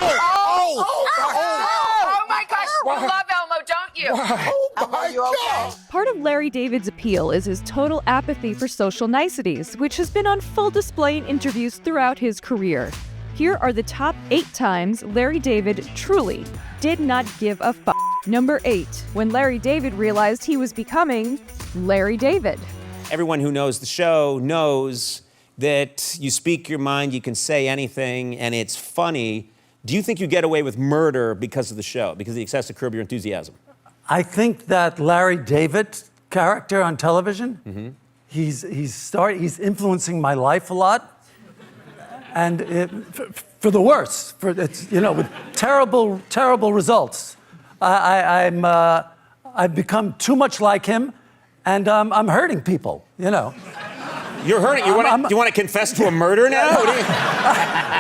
Oh my gosh, you love Elmo, don't you? Elmo, are you okay? Part of Larry David's appeal is his total apathy for social niceties, which has been on full display in interviews throughout his career. Here are the top 8 times Larry David truly did not give a fuck. Number 8, when Larry David realized he was becoming Larry David. Everyone who knows the show knows that you speak your mind, you can say anything, and it's funny. Do you think you get away with murder because of the show, because of the excessive Curb Your Enthusiasm? I think that Larry David character on television, he's influencing my life a lot. And for the worse, with terrible, terrible results. I've become too much like him, and I'm hurting people, You're hurting. Do you want to confess to a murder now?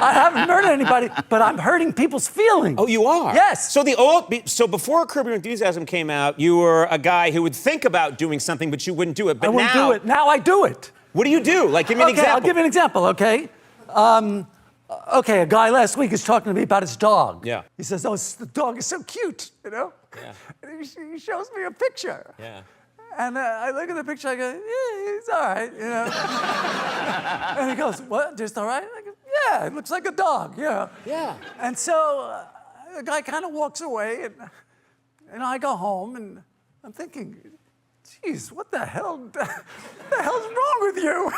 I haven't murdered anybody, but I'm hurting people's feelings. Oh, you are? Yes. So before Curb Your Enthusiasm came out, you were a guy who would think about doing something, but you wouldn't do it. But I wouldn't do it. Now I do it. What do you do? Like, give me an example. I'll give you an example, okay? A guy last week is talking to me about his dog. Yeah. He says, the dog is so cute, Yeah. And he shows me a picture. Yeah. And I look at the picture, I go, yeah, he's all right, And he goes, what, just all right? I go, yeah, it looks like a dog, Yeah. And so the guy kind of walks away, and I go home, and I'm thinking, geez, what the hell's wrong with you,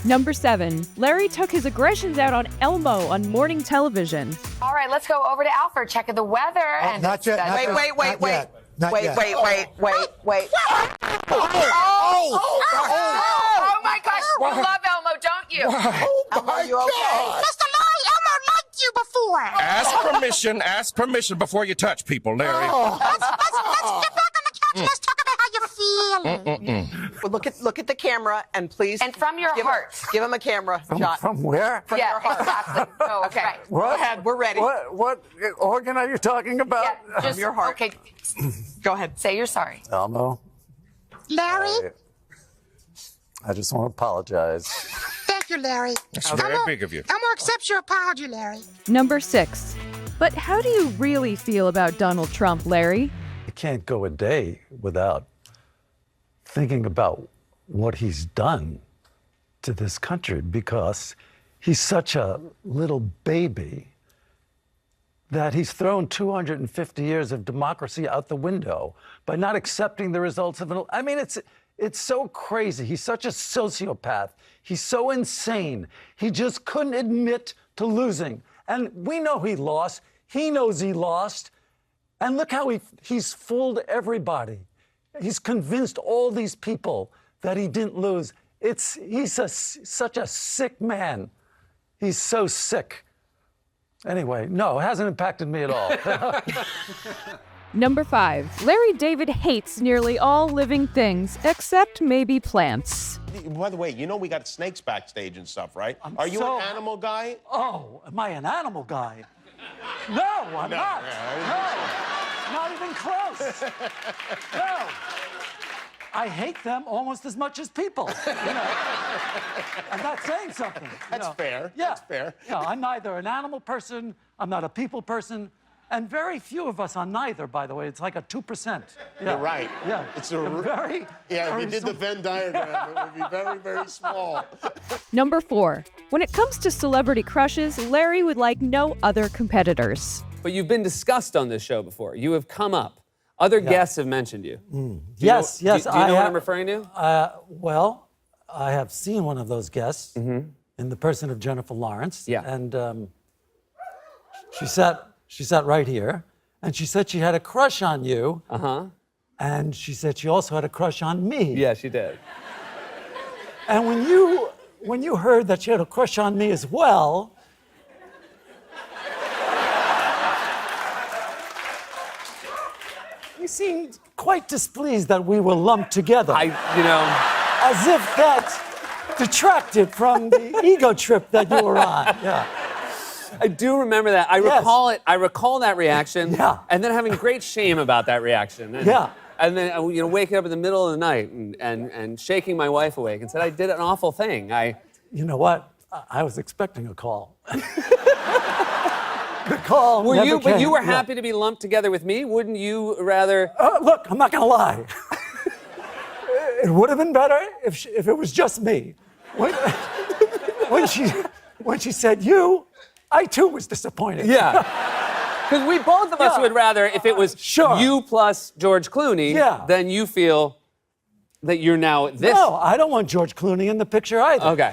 Number 7, Larry took his aggressions out on Elmo on morning television. All right, let's go over to Alfred, check the weather. And Not yet. Wait. Not yet. Wait. Oh my gosh, you love Elmo, don't you? Elmo, are you okay? Mr. Larry, Elmo liked you before. Ask permission before you touch people, Larry. Let's get back on the couch and let's talk about how you're feeling. Well, look at the camera and please. And from your heart. Give him a camera shot. From where? From your heart. Exactly. No, Okay. right. Go ahead. We're ready. What organ are you talking about? Yeah, just, your heart. Okay, Go ahead. say you're sorry. Elmo, Larry? I just want to apologize. Thank you, Larry. That's very big of you. Elmo accepts your apology, Larry. Number 6, but how do you really feel about Donald Trump, Larry? I can't go a day without thinking about what he's done to this country because he's such a little baby that he's thrown 250 years of democracy out the window by not accepting the results of it's so crazy. He's such a sociopath. He's so insane. He just couldn't admit to losing. And we know he lost. He knows he lost. And look how he's fooled everybody. He's convinced all these people that he didn't lose. He's such a sick man. He's so sick. Anyway, no, it hasn't impacted me at all. Number 5, Larry David hates nearly all living things, except maybe plants. By the way, we got snakes backstage and stuff, right? Are you an animal guy? Oh, am I an animal guy? No, I'm not. No, not even close. No. I hate them almost as much as people. I'm not saying something. That's fair. Yeah. That's fair. I'm neither an animal person, I'm not a people person, and very few of us are neither, by the way. It's like a 2%. Yeah. You're right. Yeah. It's very. Yeah, if you did the Venn diagram, it would be very, very small. Number 4, when it comes to celebrity crushes, Larry would like no other competitors. But you've been discussed on this show before. You have come up. Other guests have mentioned you. Yes. Do you know what I'm referring to? Well, I have seen one of those guests in the person of Jennifer Lawrence. Yeah. And she sat right here, and she said she had a crush on you. And she said she also had a crush on me. Yeah, she did. And when you heard that she had a crush on me as well, you seemed quite displeased that we were lumped together. As if that detracted from the ego trip that you were on. Yeah. I do remember that. I recall it. I recall that reaction. Yeah. And then having great shame about that reaction. And, Yeah. And then waking up in the middle of the night and shaking my wife awake and said I did an awful thing. You know what? I was expecting a call. call Were never you? But you came. were Yeah. happy to be lumped together with me. Wouldn't you rather? Look, I'm not gonna lie. It would have been better if it was just me. When she said you, I too was disappointed. Yeah. Because we both of us Yeah. would rather if it was Sure. you plus George Clooney. Yeah. Then you feel that you're now this. No, I don't want George Clooney in the picture either. Okay.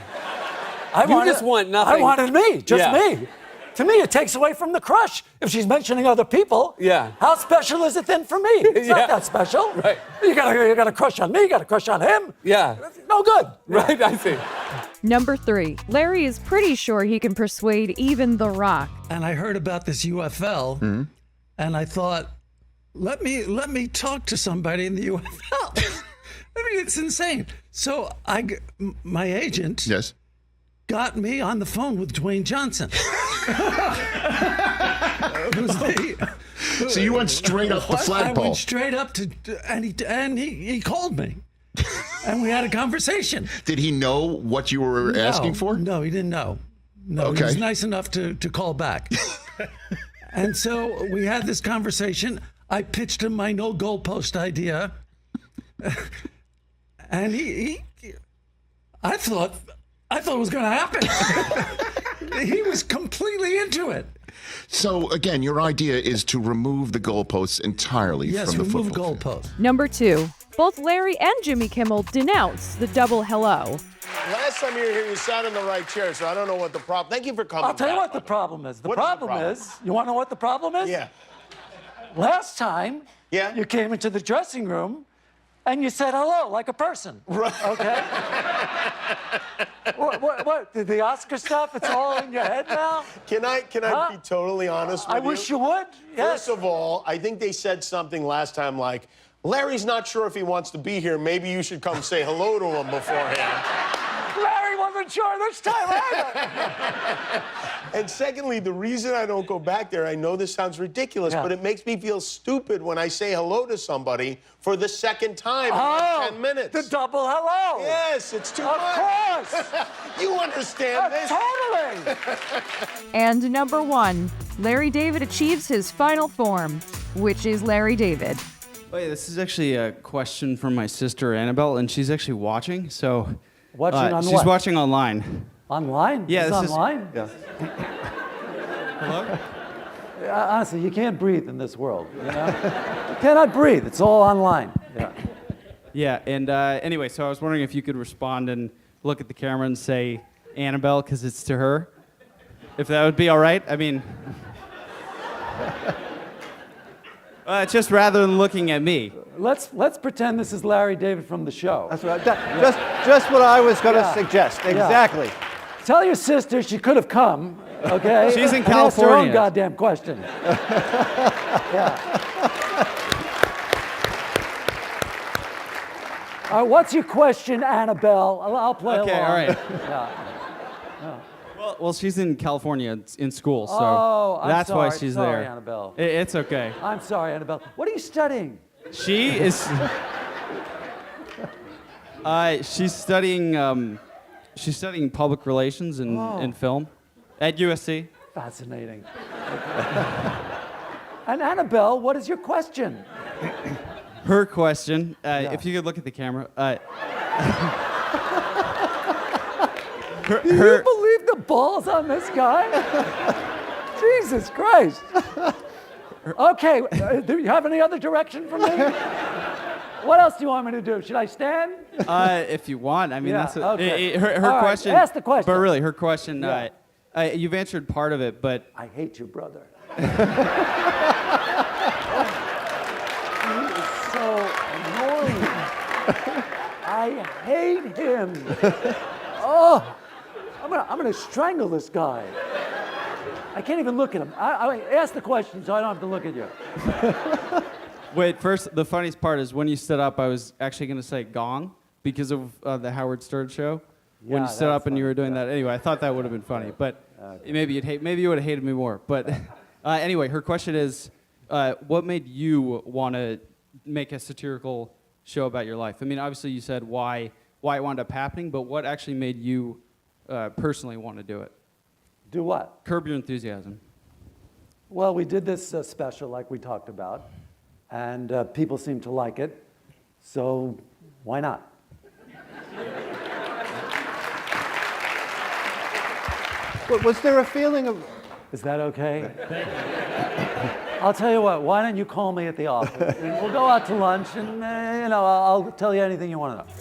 I You just want nothing. I wanted me, just Yeah. me. To me, it takes away from the crush. If she's mentioning other people, Yeah. how special is it then for me? It's Yeah. not that special. Right. You got a crush on me. You got a crush on him. Yeah. No good. Right. I see. Number 3. Larry is pretty sure he can persuade even The Rock. And I heard about this UFL, and I thought, let me talk to somebody in the UFL. I mean, it's insane. So my agent got me on the phone with Dwayne Johnson. So you went straight up the I flagpole. went straight up to, and he called me, and we had a conversation. Did he know what you were asking for? No, he didn't know. No, he was nice enough to call back. And so we had this conversation. I pitched him my no goalpost idea, and I thought it was going to happen. He was completely into it. So again, your idea is to remove the goalposts entirely Yes, from the remove football field. goalpost. Number 2. Both Larry and Jimmy Kimmel denounce the double hello. Last time you were here, you sat in the right chair, so I don't know what the problem. Thank you for coming. I'll tell you back, what the by problem is. The What is the problem problem? is, you want to know what the problem is? Yeah. Last time, Yeah. you came into the dressing room and you said hello like a person. Right. Okay? What? Did the Oscar stuff? It's all in your head now? Can I Huh? be totally honest with I you? wish you would. Yes. First of all, I think they said something last time like, Larry's not sure if he wants to be here. Maybe you should come say hello to him beforehand. Larry wasn't sure this time either. And secondly, the reason I don't go back there, I know this sounds ridiculous, but it makes me feel stupid when I say hello to somebody for the second time in like 10 minutes. The double hello. Yes, it's too Of much. course. You understand this? Totally. And number 1. Larry David achieves his final form, which is Larry David. Wait, this is actually a question from my sister Annabelle, and she's actually watching. So, Watching on she's what? watching online. Online? Yeah, It's this online? is. Hello. Honestly, you can't breathe in this world. You know? You cannot breathe. It's all online. Yeah. Yeah, and anyway, so I was wondering if you could respond and look at the camera and say Annabelle, because it's to her. If that would be all right. I mean, just rather than looking at me. Let's pretend this is Larry David from the show. That's right. Just what I was going to suggest. Exactly. Tell your sister she could have come, okay? She's in and asked her own California. goddamn question. What's your question, Annabelle? I'll play along. Okay, all right. Yeah. Well, she's in California in school, so Oh, I'm that's why sorry. she's Sorry, there. Annabelle. It's okay. I'm sorry, Annabelle. What are you studying? She is. She's studying public relations and film at USC. Fascinating. And Annabelle, what is your question? Her question, if you could look at the camera. Do you believe the balls on this guy? Jesus Christ. Okay, do you have any other direction for me? What else do you want me to do? Should I stand? If you want. I mean, Yeah, that's okay. her All right, question. ask the question. But really, her question, Yeah. you've answered part of it, but... I hate you, brother. So annoying. I hate him. Oh, I'm gonna strangle this guy. I can't even look at him. I ask the question so I don't have to look at you. Wait, first, the funniest part is when you stood up, I was actually going to say gong because of the Howard Stern show. When you Yeah, stood up that's and you were funny, doing that. Anyway, I thought that would have been funny, but maybe you would have hated me more. But anyway, her question is, what made you want to make a satirical show about your life? I mean, obviously you said why it wound up happening, but what actually made you personally want to do it? Do what? Curb Your Enthusiasm. Well, we did this special like we talked about, and people seem to like it, so why not? But was there a feeling of... Is that okay? I'll tell you what, why don't you call me at the office, and we'll go out to lunch, and I'll tell you anything you want to know.